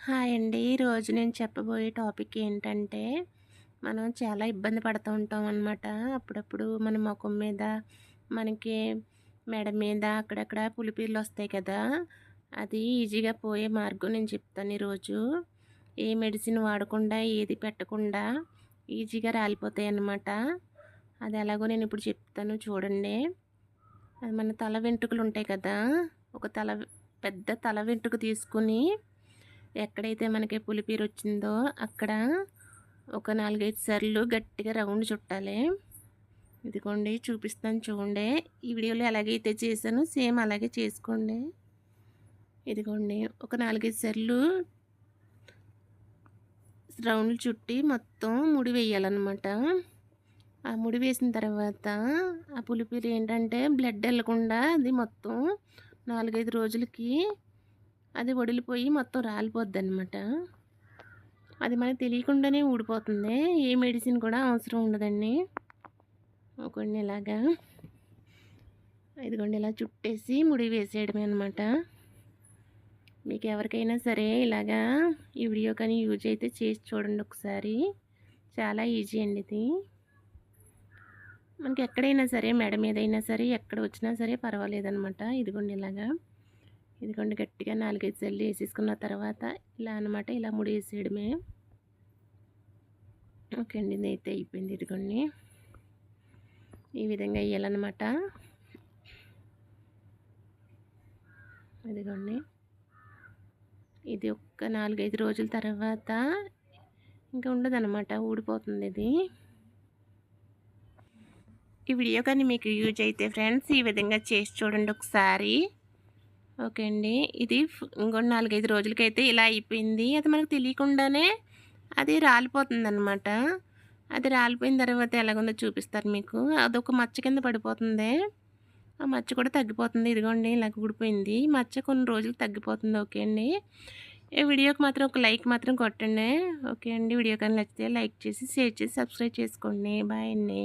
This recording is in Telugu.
హాయ్ అండి. ఈరోజు నేను చెప్పబోయే టాపిక్ ఏంటంటే, మనం చాలా ఇబ్బంది పడుతూ ఉంటాం అనమాట. అప్పుడప్పుడు మన మొఖం మీద, మనకి మెడ మీద అక్కడక్కడ పులిపిర్లొస్తాయి కదా! అది ఈజీగా పోయే మార్గం నేను చెప్తాను ఈరోజు. ఏ మెడిసిన్ వాడకుండా, ఏది పెట్టకుండా ఈజీగా రాలిపోతాయన్నమాట. అది ఎలాగో నేను ఇప్పుడు చెప్తాను చూడండి. అది మన తల వెంట్రుకలు ఉంటాయి కదా! ఒక పెద్ద తల వెంట్రుక తీసుకొని ఎక్కడైతే మనకి పులిపీరొచ్చిందో అక్కడ ఒక 4, 5 సార్లు గట్టిగా రౌండ్ చుట్టాలి. ఇదిగోండి చూపిస్తాను చూడండి. ఈ వీడియోలో ఎలాగైతే చేశానో సేమ్ అలాగే చేసుకోండి. ఇదిగోండి ఒక 4, 5 సార్లు రౌండ్లు చుట్టి మొత్తం ముడి వేయాలన్నమాట. ఆ ముడి వేసిన తర్వాత ఆ పులిపీర ఏంటంటే బ్లడ్ వెళ్ళకుండా అది మొత్తం 4, 5 రోజులకి అది వడిలిపోయి మొత్తం రాలిపోద్దనమాట. అది మనకు తెలియకుండానే ఊడిపోతుంది. ఏ మెడిసిన్ కూడా అవసరం ఉండదండి. కొన్ని ఇలాగా ఇదిగోండి ఇలా చుట్టేసి ముడి వేసేయడమే అనమాట. మీకు ఎవరికైనా సరే ఇలాగా ఈ వీడియో కానీ యూజ్ అయితే చేసి చూడండి ఒకసారి. చాలా ఈజీ అండి ఇది. మనకి ఎక్కడైనా సరే మెడ మీద అయినా సరే ఎక్కడ వచ్చినా సరే పర్వాలేదనమాట. ఇదిగోండి ఇలాగా ఇదిగోండి గట్టిగా 4, 5 సార్లు వేసేసుకున్న తర్వాత ఇలా అనమాట ఇలా ముడి వేసేయడమే. ఓకే అండి. ఇదైతే అయిపోయింది. ఇదిగోండి ఈ విధంగా వేయాలన్నమాట. ఇదిగోండి ఇది ఒక్క 4, 5 రోజుల తర్వాత ఇంకా ఉండదన్నమాట, ఊడిపోతుంది ఇది. ఈ వీడియో కానీ మీకు యూజ్ అయితే ఫ్రెండ్స్ ఈ విధంగా చేసి చూడండి ఒకసారి. ఓకే అండి. ఇది ఇంకో 4, 5 రోజులకైతే ఇలా అయిపోయింది. అది మనకు తెలియకుండానే అది రాలిపోతుందన్నమాట. అది రాలిపోయిన తర్వాత ఎలాగుందో చూపిస్తారు మీకు. అదొక మచ్చ కింద పడిపోతుంది. ఆ మచ్చ కూడా తగ్గిపోతుంది. ఇదిగోండి ఇలా ఊడిపోయింది. మచ్చ కొన్ని రోజులు తగ్గిపోతుంది. ఓకే అండి. ఈ వీడియోకి మాత్రం ఒక లైక్ మాత్రం కొట్టండి. ఓకే అండి. వీడియో కానీ నచ్చితే లైక్ చేసి, షేర్ చేసి, సబ్స్క్రైబ్ చేసుకోండి. బాయ్ అండి.